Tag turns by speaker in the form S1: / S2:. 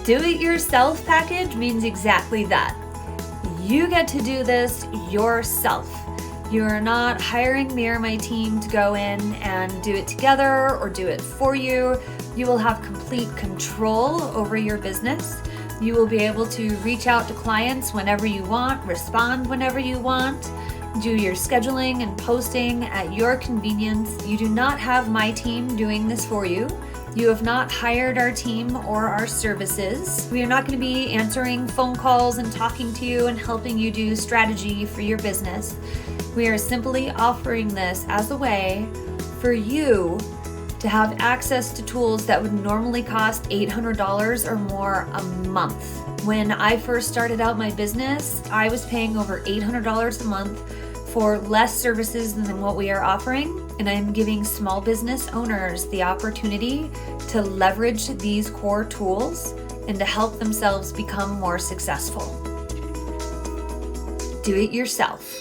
S1: Do-it-yourself package means exactly that. You get to do this yourself. You're not hiring me or my team to go in and do it together or do it for you. You will have complete control over your business. You will be able to reach out to clients whenever you want, respond whenever you want, do your scheduling and posting at your convenience. You do not have my team doing this for you. You have not hired our team or our services. We are not going to be answering phone calls and talking to you and helping you do strategy for your business. We are simply offering this as a way for you to have access to tools that would normally cost $800 or more a month. When I first started out my business, I was paying over $800 a month for less services than what we are offering, and I'm giving small business owners the opportunity to leverage these core tools and to help themselves become more successful. Do it yourself.